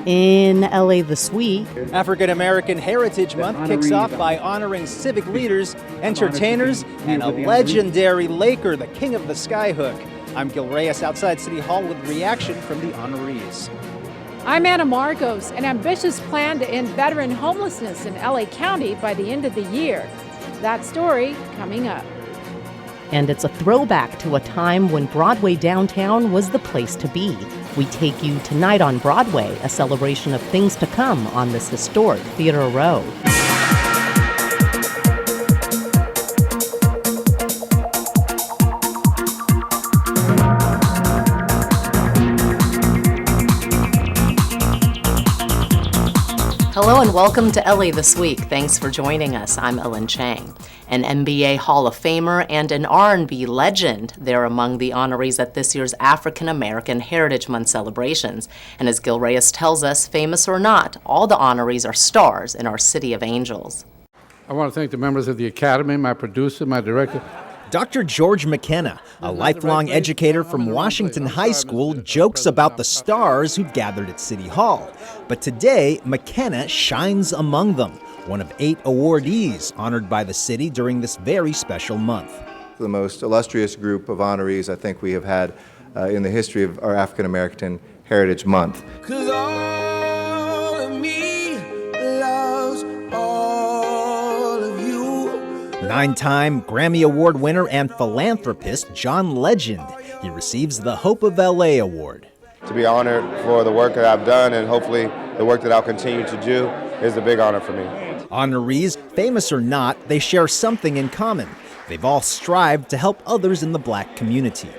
In LA this week, African American Heritage Month kicks off by honoring civic leaders, entertainers, and a legendary Laker, the king of the skyhook. I'm Gil Reyes outside City Hall with reaction from the honorees. I'm Anna Marcos. An ambitious plan to end veteran homelessness in LA County by the end of the year. That story coming up. and it's a throwback to a time when Broadway downtown was the place to be. We take you tonight on Broadway, a celebration of things to come on this historic theater row. Hello and welcome to LA This Week. Thanks for joining us. I'm Ellen Chang. An NBA Hall of Famer and an R&B legend, they're among the honorees at this year's African American Heritage Month celebrations. And as Gil Reyes tells us, famous or not, all the honorees are stars in our City of Angels. I want to thank the members of the Academy, my producer, my director. Dr. George McKenna, a lifelong educator from Washington High School, jokes about the stars who gathered at City Hall. But today, McKenna shines among them, one of 8 awardees honored by the city during this very special month. The most illustrious group of honorees I think we have had in the history of our African American Heritage Month. 'Cause all of me loves all of you. 9-time Grammy Award winner and philanthropist John Legend. He receives the Hope of LA Award. To be honored for the work that I've done and hopefully the work that I'll continue to do is a big honor for me. Honorees, famous or not, they share something in common. They've all strived to help others in the black community.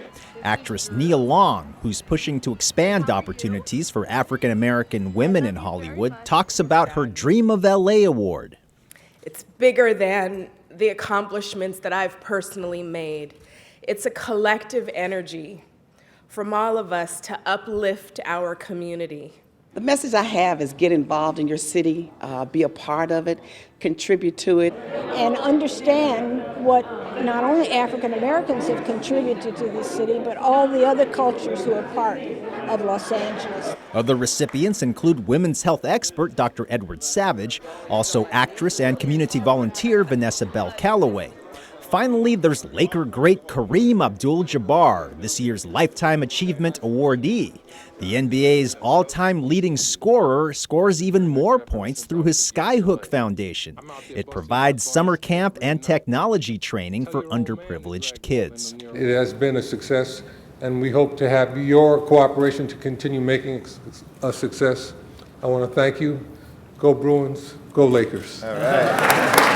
Actress Nia Long, who's pushing to expand opportunities for African American women in Hollywood, talks about her Dream of LA Award. It's bigger than the accomplishments that I've personally made. It's a collective energy from all of us to uplift our community. The message I have is get involved in your city, be a part of it, contribute to it. And understand what not only African Americans have contributed to this city, but all the other cultures who are part of Los Angeles. Other recipients include women's health expert Dr. Edward Savage, also actress and community volunteer Vanessa Bell Calloway. Finally, there's Laker great Kareem Abdul-Jabbar, this year's Lifetime Achievement awardee. The NBA's all-time leading scorer scores even more points through his Skyhook Foundation. It provides summer camp and technology training for underprivileged kids. It has been a success, and we hope to have your cooperation to continue making it a success. I want to thank you. Go Bruins, go Lakers. All right.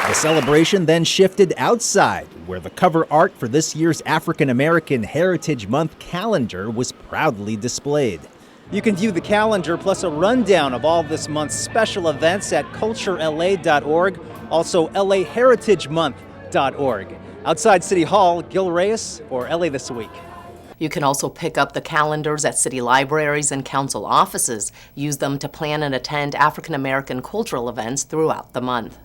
The celebration then shifted outside, where the cover art for this year's African American Heritage Month calendar was proudly displayed. You can view the calendar plus a rundown of all this month's special events at culturela.org, also laheritagemonth.org. Outside City Hall, Gil Reyes for LA This Week. You can also pick up the calendars at city libraries and council offices. Use them to plan and attend African American cultural events throughout the month.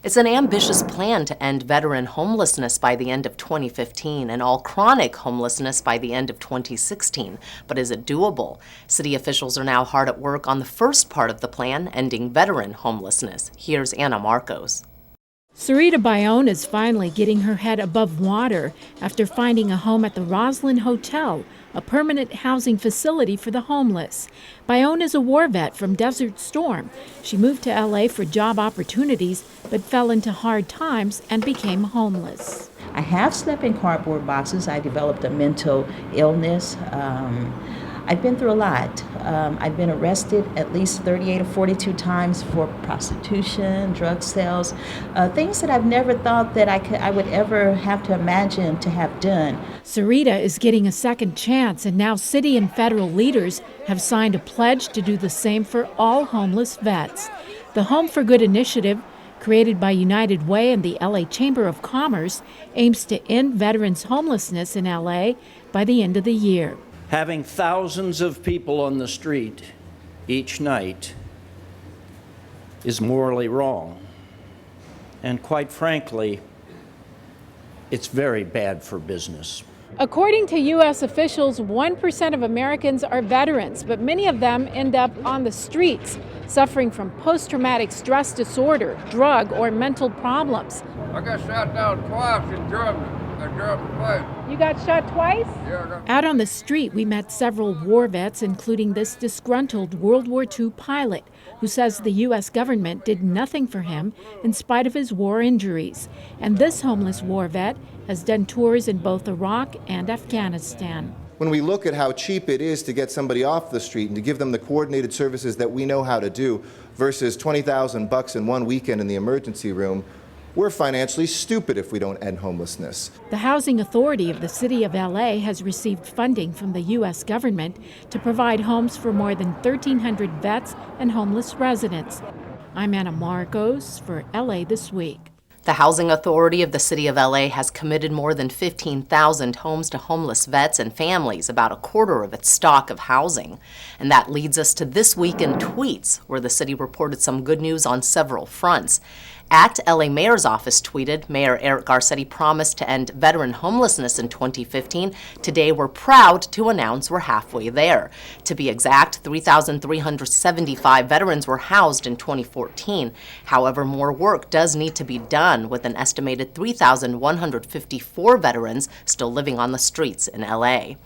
It's an ambitious plan to end veteran homelessness by the end of 2015 and all chronic homelessness by the end of 2016. But is it doable? City officials are now hard at work on the first part of the plan, ending veteran homelessness. Here's Anna Marcos. Sarita Bayonne is finally getting her head above water after finding a home at the Roslyn Hotel, a permanent housing facility for the homeless. Bayonne is a war vet from Desert Storm. She moved to LA for job opportunities, but fell into hard times and became homeless. I have slept in cardboard boxes. I developed a mental illness. I've been through a lot. I've been arrested at least 38 or 42 times for prostitution, drug sales, things that I've never thought that I would ever have to imagine to have done. Sarita is getting a second chance, and now city and federal leaders have signed a pledge to do the same for all homeless vets. The Home for Good initiative, created by United Way and the LA Chamber of Commerce, aims to end veterans' homelessness in LA by the end of the year. Having thousands of people on the street each night is morally wrong. And quite frankly, it's very bad for business. According to U.S. officials, 1% of Americans are veterans, but many of them end up on the streets, suffering from post-traumatic stress disorder, drug, or mental problems. I got shot down twice in Germany. You got shot twice? Yeah, Out on the street, we met several war vets, including this disgruntled World War II pilot who says the U.S. government did nothing for him in spite of his war injuries. And this homeless war vet has done tours in both Iraq and Afghanistan. When we look at how cheap it is to get somebody off the street and to give them the coordinated services that we know how to do versus $20,000 in one weekend in the emergency room, we're financially stupid if we don't end homelessness. The Housing Authority of the City of LA has received funding from the U.S. government to provide homes for more than 1,300 vets and homeless residents. I'm Anna Marcos for LA This Week. The Housing Authority of the City of LA has committed more than 15,000 homes to homeless vets and families, about a quarter of its stock of housing. And that leads us to This Week in Tweets, where the city reported some good news on several fronts. At LA Mayor's office tweeted, Mayor Eric Garcetti promised to end veteran homelessness in 2015. Today, we're proud to announce we're halfway there. To be exact, 3,375 veterans were housed in 2014. However, more work does need to be done, with an estimated 3,154 veterans still living on the streets in LA.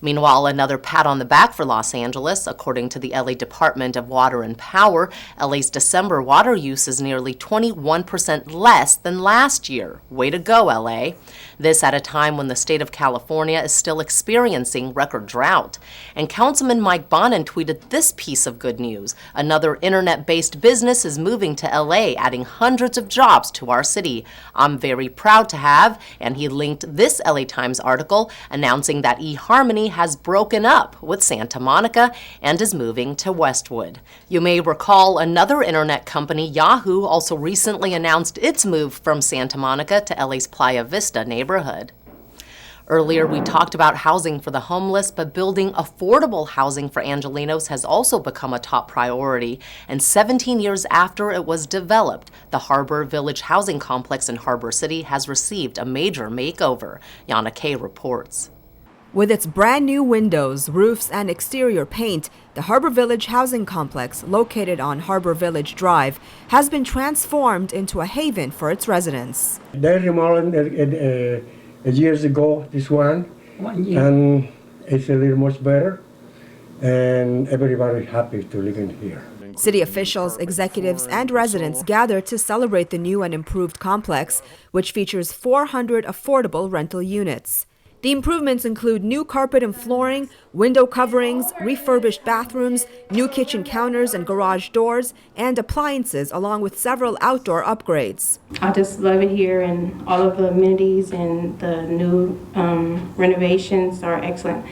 Meanwhile, another pat on the back for Los Angeles. According to the LA Department of Water and Power, LA's December water use is nearly 21% less than last year. Way to go, LA. This at a time when the state of California is still experiencing record drought. And Councilman Mike Bonin tweeted this piece of good news. Another internet-based business is moving to LA, adding hundreds of jobs to our city. I'm very proud to have, and he linked this LA Times article announcing that eHarmony has broken up with Santa Monica and is moving to Westwood. You may recall another internet company, Yahoo, also recently announced its move from Santa Monica to LA's Playa Vista neighborhood. Earlier, we talked about housing for the homeless, but building affordable housing for Angelenos has also become a top priority. And 17 years after it was developed, the Harbor Village housing complex in Harbor City has received a major makeover. Yana Kay reports. With its brand new windows, roofs, and exterior paint, the Harbor Village housing complex, located on Harbor Village Drive, has been transformed into a haven for its residents. They remodeled years ago, this one, and it's a little much better, and everybody happy to live in here. City officials, executives, and residents gathered to celebrate the new and improved complex, which features 400 affordable rental units. The improvements include new carpet and flooring, window coverings, refurbished bathrooms, new kitchen counters and garage doors, and appliances, along with several outdoor upgrades. I just love it here, and all of the amenities and the new renovations are excellent.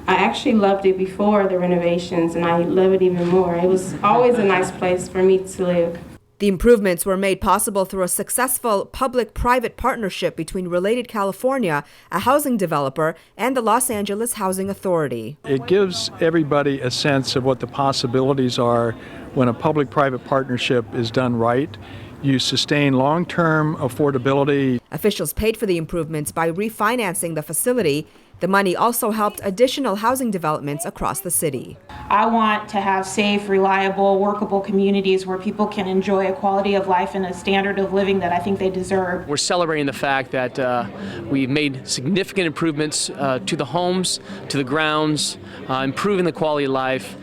I actually loved it before the renovations, and I love it even more. It was always a nice place for me to live. The improvements were made possible through a successful public-private partnership between Related California, a housing developer, and the Los Angeles Housing Authority. It gives everybody a sense of what the possibilities are when a public-private partnership is done right. You sustain long-term affordability. Officials paid for the improvements by refinancing the facility. The money also helped additional housing developments across the city. I want to have safe, reliable, workable communities where people can enjoy a quality of life and a standard of living that I think they deserve. We're celebrating the fact that we've made significant improvements to the homes, to the grounds, improving the quality of life,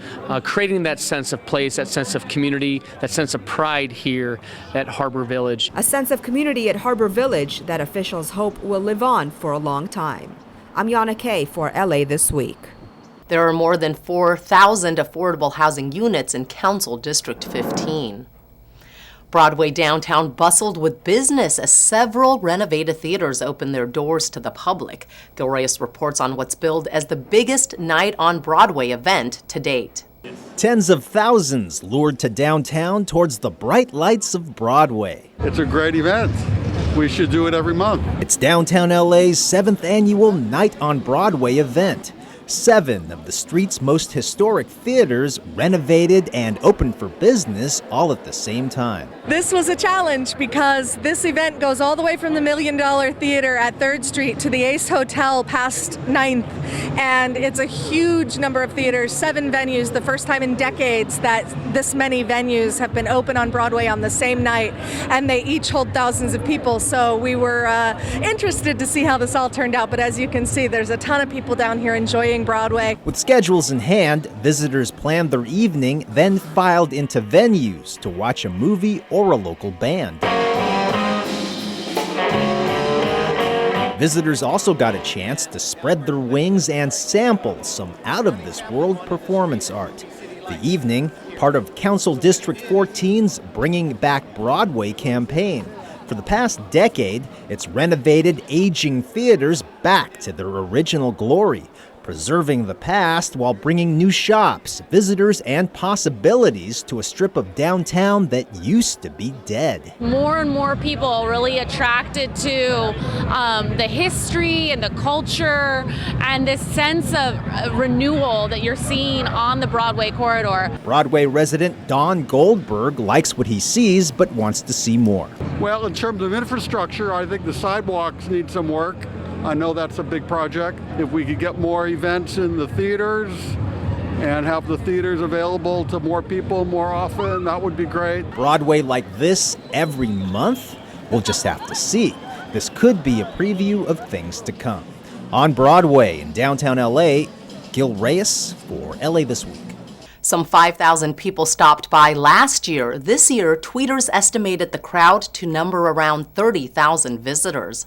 creating that sense of place, that sense of community, that sense of pride here at Harbor Village. A sense of community at Harbor Village that officials hope will live on for a long time. I'm Yana Kay for LA This Week. There are more than 4,000 affordable housing units in Council District 15. Broadway downtown bustled with business as several renovated theaters opened their doors to the public. Gil Reyes reports on what's billed as the biggest night on Broadway event to date. Tens of thousands lured to downtown towards the bright lights of Broadway. It's a great event. We should do it every month. It's downtown LA's 7th annual Night on Broadway event. 7 of the street's most historic theaters renovated and opened for business all at the same time. This was a challenge because this event goes all the way from the $1 Million Theater at 3rd Street to the Ace Hotel past 9th. And it's a huge number of theaters, 7 venues, the first time in decades that this many venues have been open on Broadway on the same night. And they each hold thousands of people. So we were interested to see how this all turned out. But as you can see, there's a ton of people down here enjoying Broadway. With schedules in hand, visitors planned their evening, then filed into venues to watch a movie or a local band. Visitors also got a chance to spread their wings and sample some out-of-this-world performance art. The evening, part of Council District 14's Bringing Back Broadway campaign. For the past decade, it's renovated aging theaters back to their original glory, preserving the past while bringing new shops, visitors, and possibilities to a strip of downtown that used to be dead. More and more people are really attracted to the history and the culture and this sense of renewal that you're seeing on the Broadway corridor. Broadway resident Don Goldberg likes what he sees but wants to see more. Well, in terms of infrastructure, I think the sidewalks need some work. I know that's a big project. If we could get more events in the theaters and have the theaters available to more people more often, that would be great. Broadway like this every month? We'll just have to see. This could be a preview of things to come. On Broadway in downtown LA, Gil Reyes for LA This Week. Some 5,000 people stopped by last year. This year, tweeters estimated the crowd to number around 30,000 visitors.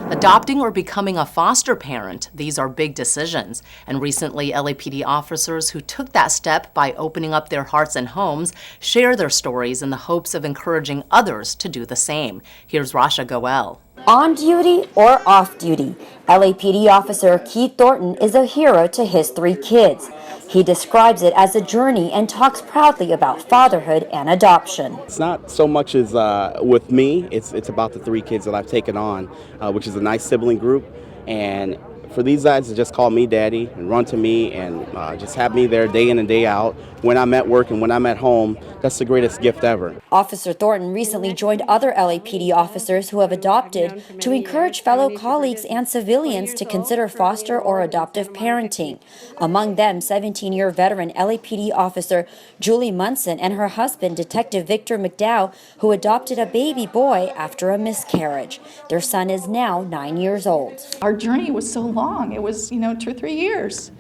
Adopting or becoming a foster parent, these are big decisions. And recently, LAPD officers who took that step by opening up their hearts and homes share their stories in the hopes of encouraging others to do the same. Here's Rasha Goel. On duty or off duty, LAPD officer Keith Thornton is a hero to his 3 kids. He describes it as a journey and talks proudly about fatherhood and adoption. It's not so much as with me, it's about the 3 kids that I've taken on, which is a nice sibling group. And for these guys to just call me daddy and run to me and just have me there day in and day out, when I'm at work and when I'm at home, that's the greatest gift ever. Officer Thornton recently joined other LAPD officers who have adopted to encourage fellow colleagues and civilians to consider foster or adoptive parenting. Among them, 17-year veteran LAPD officer Julie Munson and her husband, Detective Victor McDowell, who adopted a baby boy after a miscarriage. Their son is now 9 years old. Our journey was so long. It was, 2 or 3 years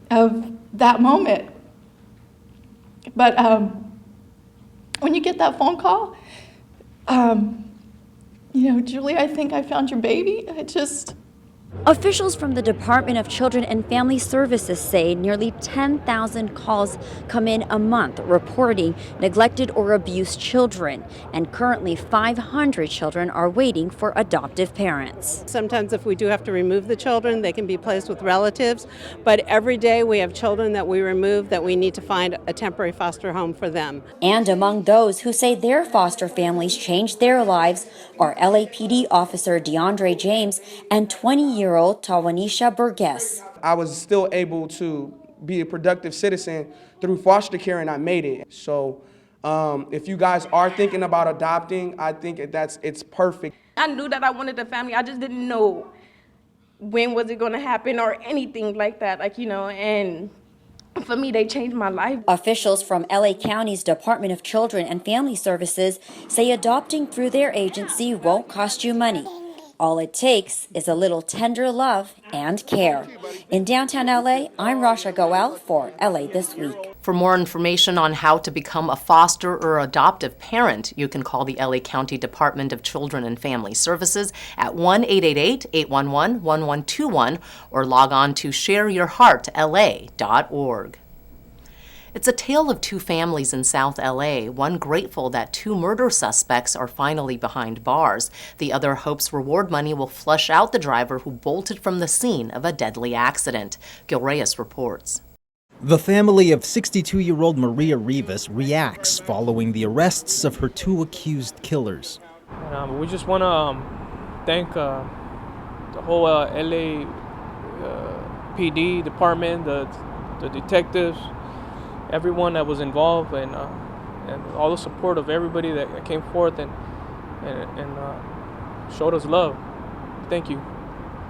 of that moment. But when you get that phone call, Julie, I think I found your baby. Officials from the Department of Children and Family Services say nearly 10,000 calls come in a month reporting neglected or abused children, and currently 500 children are waiting for adoptive parents. Sometimes if we do have to remove the children, they can be placed with relatives, but every day we have children that we remove that we need to find a temporary foster home for them. And among those who say their foster families changed their lives are LAPD officer DeAndre James and 20-year-old Tawanisha Burgess. I was still able to be a productive citizen through foster care, and I made it. So if you guys are thinking about adopting, I think it's perfect. I knew that I wanted a family. I just didn't know when was it going to happen or anything like that, and for me, they changed my life. Officials from LA County's Department of Children and Family Services say adopting through their agency won't cost you money. All it takes is a little tender love and care. In downtown LA, I'm Rasha Goel for LA This Week. For more information on how to become a foster or adoptive parent, you can call the LA County Department of Children and Family Services at 1-888-811-1121 or log on to shareyourheartla.org. It's a tale of 2 families in South LA, one grateful that 2 murder suspects are finally behind bars. The other hopes reward money will flush out the driver who bolted from the scene of a deadly accident. Gil Reyes reports. The family of 62-year-old Maria Rivas reacts following the arrests of her 2 accused killers. We just want to thank the whole LA PD department, the detectives, everyone that was involved, and all the support of everybody that came forth and showed us love. Thank you.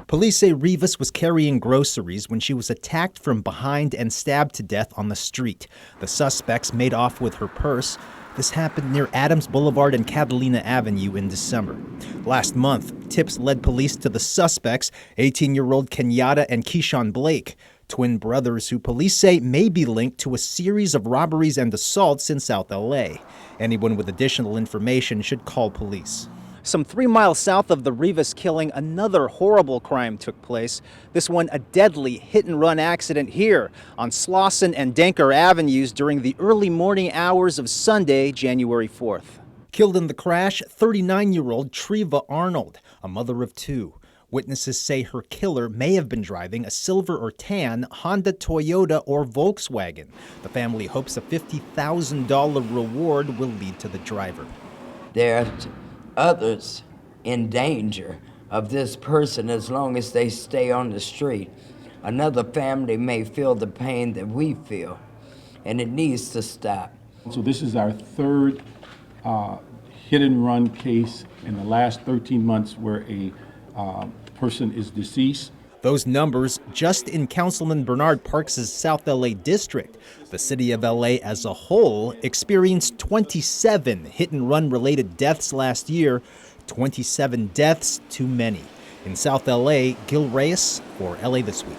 Police say Rivas was carrying groceries when she was attacked from behind and stabbed to death on the street. The suspects made off with her purse. This happened near Adams Boulevard and Catalina Avenue in December. Last month, tips led police to the suspects, 18-year-old Kenyatta and Keyshawn Blake, twin brothers who police say may be linked to a series of robberies and assaults in South LA. Anyone with additional information should call police. Some 3 miles south of the Rivas killing, another horrible crime took place. This one, a deadly hit-and-run accident here on Slauson and Denker Avenues during the early morning hours of Sunday, January 4th. Killed in the crash, 39-year-old Treva Arnold, a mother of 2. Witnesses say her killer may have been driving a silver or tan Honda, Toyota, or Volkswagen. The family hopes a $50,000 reward will lead to the driver. There are others in danger of this person as long as they stay on the street. Another family may feel the pain that we feel, and it needs to stop. So this is our third hit-and-run case in the last 13 months where a person is deceased. Those numbers just in Councilman Bernard Parks' South LA district. The city of LA as a whole experienced 27 hit-and-run related deaths last year, 27 deaths too many. In South LA, Gil Reyes for LA This Week.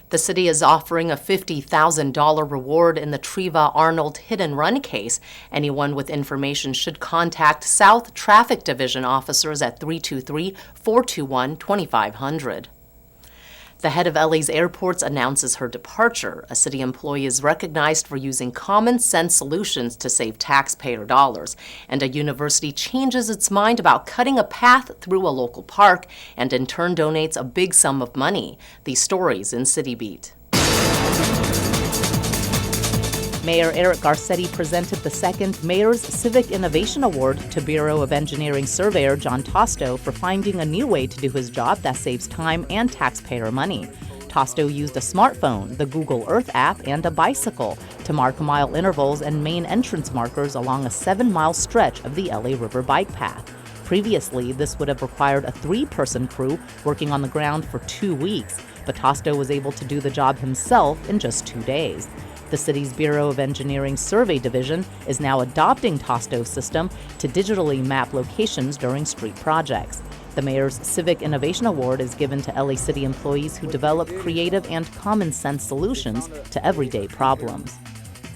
The city is offering a $50,000 reward in the Treva Arnold hit-and-run case. Anyone with information should contact South Traffic Division officers at 323-421-2500. The head of LA's airports announces her departure. A city employee is recognized for using common-sense solutions to save taxpayer dollars. And a university changes its mind about cutting a path through a local park and in turn donates a big sum of money. These stories in CityBeat. Mayor Eric Garcetti presented the second Mayor's Civic Innovation Award to Bureau of Engineering surveyor John Tosto for finding a new way to do his job that saves time and taxpayer money. Tosto used a smartphone, the Google Earth app, and a bicycle to mark mile intervals and main entrance markers along a 7-mile stretch of the LA River bike path. Previously, this would have required a 3-person crew working on the ground for 2 weeks, but Tosto was able to do the job himself in just 2 days. The city's Bureau of Engineering Survey Division is now adopting Tosto's system to digitally map locations during street projects. The Mayor's Civic Innovation Award is given to LA City employees who develop creative and common-sense solutions to everyday problems.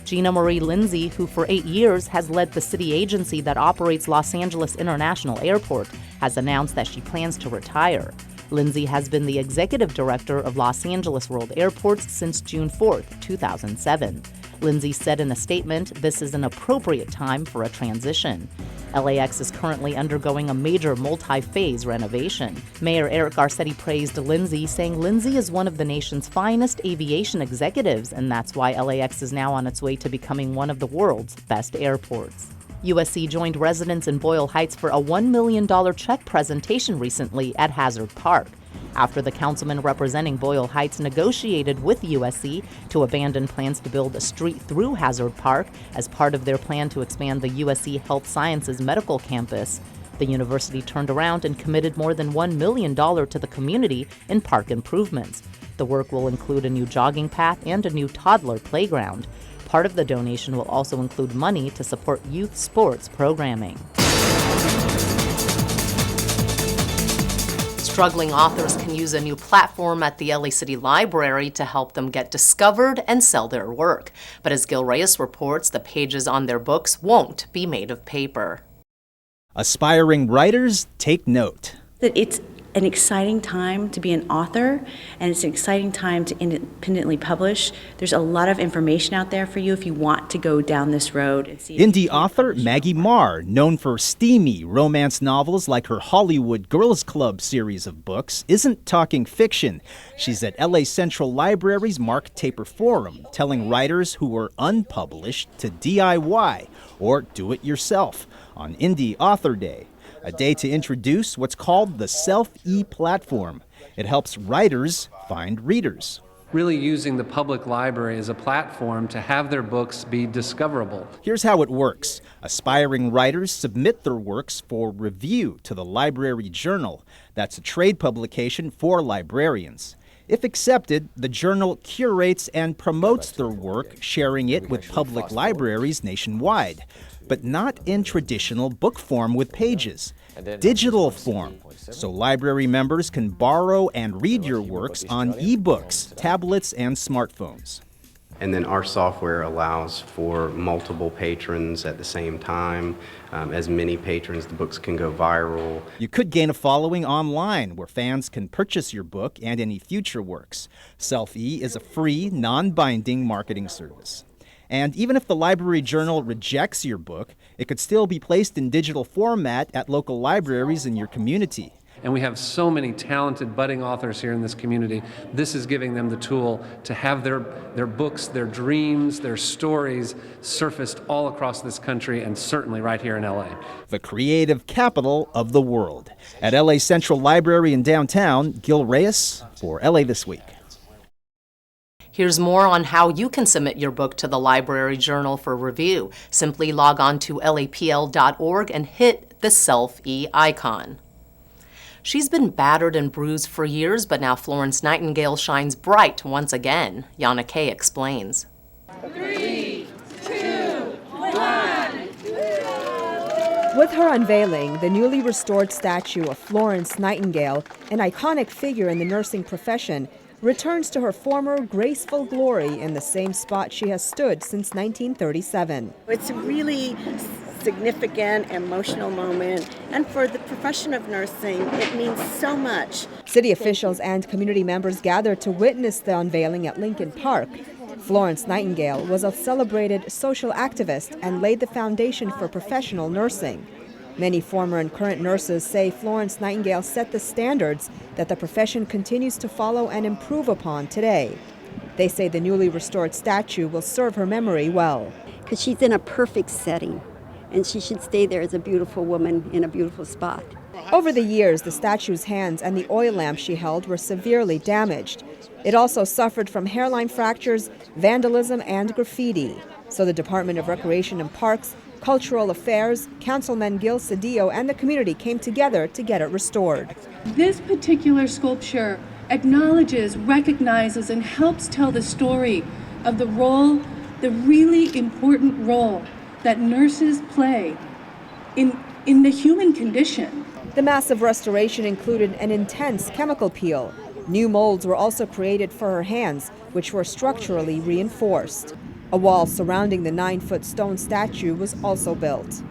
Gina Marie Lindsay, who for 8 years has led the city agency that operates Los Angeles International Airport, has announced that she plans to retire. Lindsay has been the executive director of Los Angeles World Airports since June 4, 2007. Lindsay said in a statement, "This is an appropriate time for a transition." LAX is currently undergoing a major multi-phase renovation. Mayor Eric Garcetti praised Lindsay, saying Lindsay is one of the nation's finest aviation executives, and that's why LAX is now on its way to becoming one of the world's best airports. USC joined residents in Boyle Heights for a $1 million check presentation recently at Hazard Park, after the councilman representing Boyle Heights negotiated with USC to abandon plans to build a street through Hazard Park as part of their plan to expand the USC Health Sciences Medical Campus. The university turned around and committed more than $1 million to the community in park improvements. The work will include a new jogging path and a new toddler playground. Part of the donation will also include money to support youth sports programming. Struggling authors can use a new platform at the LA City Library to help them get discovered and sell their work. But as Gil Reyes reports, the pages on their books won't be made of paper. Aspiring writers, take note. It's an exciting time to be an author, and it's an exciting time to independently publish. There's a lot of information out there for you if you want to go down this road. Indie author Maggie Marr, known for steamy romance novels like her Hollywood Girls Club series of books, isn't talking fiction. She's at LA Central Library's Mark Taper Forum, telling writers who are unpublished to DIY or do it yourself on Indie Author Day, a day to introduce what's called the Self-E platform. It helps writers find readers. Really using the public library as a platform to have their books be discoverable. Here's how it works. Aspiring writers submit their works for review to the Library Journal. That's a trade publication for librarians. If accepted, the journal curates and promotes their work, sharing it with public libraries nationwide, but not in traditional book form with pages. Digital form, so library members can borrow and read your works on e-books, tablets, and smartphones. And then our software allows for multiple patrons at the same time. As many patrons, the books can go viral. You could gain a following online where fans can purchase your book and any future works. Selfie is a free, non-binding marketing service. And even if the Library Journal rejects your book, it could still be placed in digital format at local libraries in your community. And we have so many talented budding authors here in this community. This is giving them the tool to have their books, their dreams, their stories surfaced all across this country and certainly right here in LA. The creative capital of the world. At LA Central Library in downtown, Gil Reyes for LA This Week. Here's more on how you can submit your book to the Library Journal for review. Simply log on to lapl.org and hit the selfie icon. She's been battered and bruised for years, but now Florence Nightingale shines bright once again. Yana Kay explains. 3, 2, 1. With her unveiling, the newly restored statue of Florence Nightingale, an iconic figure in the nursing profession, returns to her former graceful glory in the same spot she has stood since 1937. It's a really significant, emotional moment, and for the profession of nursing, it means so much. City officials and community members gathered to witness the unveiling at Lincoln Park. Florence Nightingale was a celebrated social activist and laid the foundation for professional nursing. Many former and current nurses say Florence Nightingale set the standards that the profession continues to follow and improve upon today. They say the newly restored statue will serve her memory well. Because she's in a perfect setting, and she should stay there as a beautiful woman in a beautiful spot. Over the years, the statue's hands and the oil lamp she held were severely damaged. It also suffered from hairline fractures, vandalism, and graffiti. So the Department of Recreation and Parks, Cultural Affairs, Councilman Gil Cedillo, and the community came together to get it restored. This particular sculpture acknowledges, recognizes, and helps tell the story of the role, the really important role that nurses play in the human condition. The massive restoration included an intense chemical peel. New molds were also created for her hands, which were structurally reinforced. A wall surrounding the 9-foot stone statue was also built.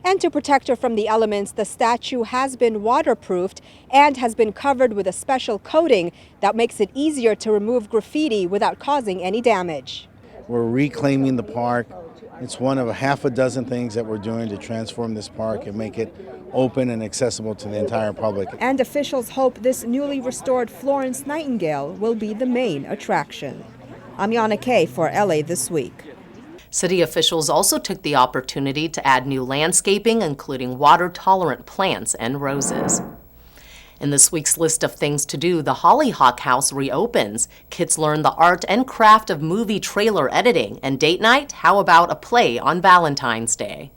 And to protect her from the elements, the statue has been waterproofed and has been covered with a special coating that makes it easier to remove graffiti without causing any damage. We're reclaiming the park. It's one of a half a dozen things that we're doing to transform this park and make it open and accessible to the entire public. And officials hope this newly restored Florence Nightingale will be the main attraction. I'm Yana Kay for LA This Week. City officials also took the opportunity to add new landscaping, including water-tolerant plants and roses. In this week's list of things to do, the Hollyhock House reopens. Kids learn the art and craft of movie trailer editing. And date night, how about a play on Valentine's Day?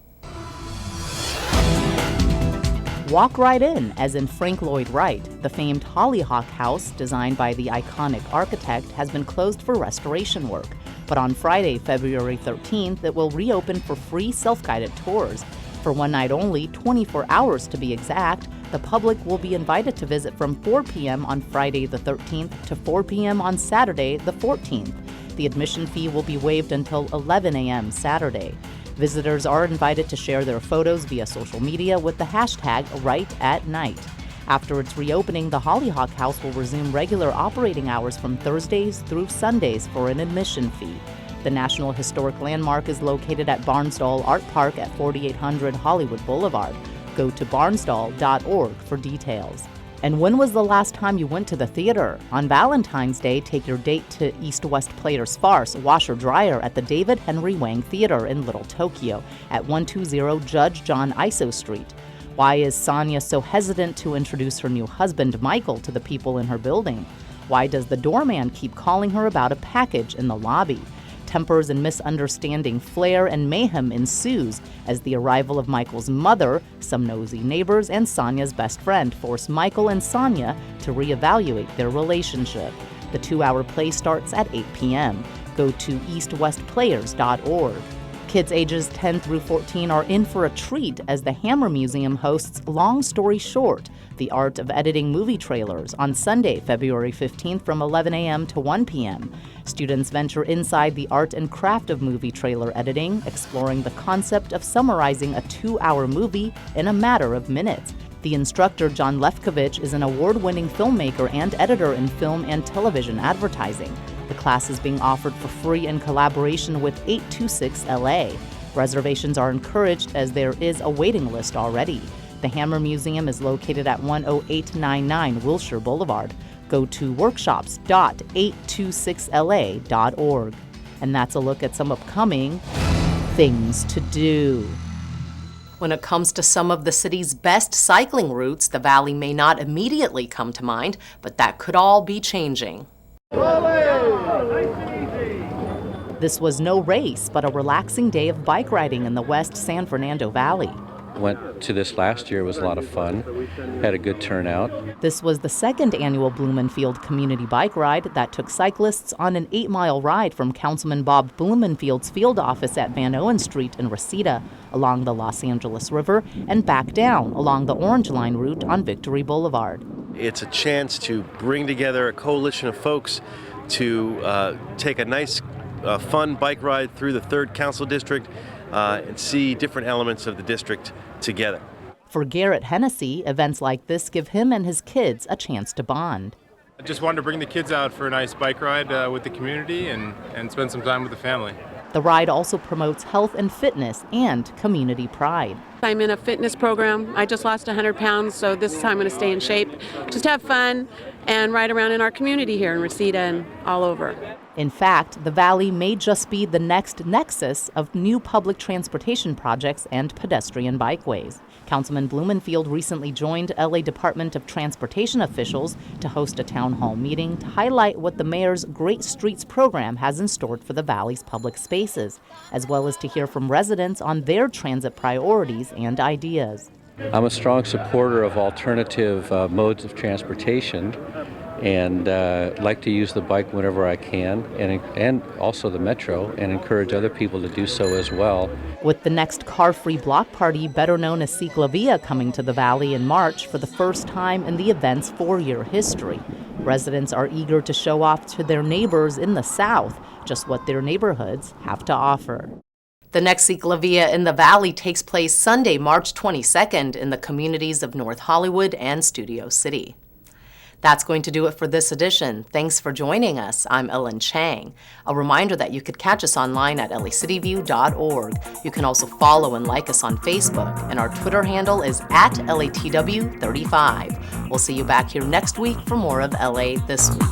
Walk right in, as in Frank Lloyd Wright. The famed Hollyhock House, designed by the iconic architect, has been closed for restoration work. But on Friday, February 13th, it will reopen for free self-guided tours. For one night only, 24 hours to be exact, the public will be invited to visit from 4 p.m. on Friday the 13th to 4 p.m. on Saturday the 14th. The admission fee will be waived until 11 a.m. Saturday. Visitors are invited to share their photos via social media with the hashtag #RightAtNight. After its reopening, the Hollyhock House will resume regular operating hours from Thursdays through Sundays for an admission fee. The National Historic Landmark is located at Barnsdall Art Park at 4800 Hollywood Boulevard. Go to barnsdall.org for details. And when was the last time you went to the theater? On Valentine's Day, take your date to East West Players Farce, Washer Dryer at the David Henry Wang Theater in Little Tokyo at 120 Judge John Iso Street. Why is Sonia so hesitant to introduce her new husband, Michael, to the people in her building? Why does the doorman keep calling her about a package in the lobby? Tempers and misunderstanding flare and mayhem ensues as the arrival of Michael's mother, some nosy neighbors, and Sonia's best friend force Michael and Sonia to reevaluate their relationship. The 2-hour play starts at 8 p.m. Go to eastwestplayers.org. Kids ages 10 through 14 are in for a treat as the Hammer Museum hosts Long Story Short, the art of editing movie trailers, on Sunday, February 15th from 11 a.m. to 1 p.m. Students venture inside the art and craft of movie trailer editing, exploring the concept of summarizing a 2-hour movie in a matter of minutes. The instructor, John Lefkovich, is an award-winning filmmaker and editor in film and television advertising. The class is being offered for free in collaboration with 826LA. Reservations are encouraged as there is a waiting list already. The Hammer Museum is located at 10899 Wilshire Boulevard. Go to workshops.826la.org. And that's a look at some upcoming things to do. When it comes to some of the city's best cycling routes, the Valley may not immediately come to mind, but that could all be changing. This was no race, but a relaxing day of bike riding in the West San Fernando Valley. Went to this last year. It was a lot of fun. Had a good turnout. This was the second annual Blumenfield community bike ride that took cyclists on an 8-mile ride from Councilman Bob Blumenfield's field office at Van Owen Street in Reseda, along the Los Angeles River, and back down along the Orange Line route on Victory Boulevard. It's a chance to bring together a coalition of folks to take a nice, fun bike ride through the 3rd Council District and see different elements of the district together. For Garrett Hennessy, events like this give him and his kids a chance to bond. I just wanted to bring the kids out for a nice bike ride with the community and spend some time with the family. The ride also promotes health and fitness and community pride. I'm in a fitness program. I just lost 100 pounds, so this is how I'm going to stay in shape. Just have fun and ride around in our community here in Reseda and all over. In fact, the Valley may just be the next nexus of new public transportation projects and pedestrian bikeways. Councilman Blumenfield recently joined LA Department of Transportation officials to host a town hall meeting to highlight what the mayor's Great Streets program has in store for the Valley's public spaces, as well as to hear from residents on their transit priorities and ideas. I'm a strong supporter of alternative modes of transportation, and like to use the bike whenever I can, and also the metro, and encourage other people to do so as well. With the next car-free block party, better known as CITYBEAT, coming to the Valley in March for the first time in the event's 4-year history, residents are eager to show off to their neighbors in the South just what their neighborhoods have to offer. The next CITYBEAT in the Valley takes place Sunday, March 22nd in the communities of North Hollywood and Studio City. That's going to do it for this edition. Thanks for joining us. I'm Ellen Chang. A reminder that you could catch us online at lacitywiew.org. You can also follow and like us on Facebook, and our Twitter handle is @LATW35. We'll see you back here next week for more of LA This Week.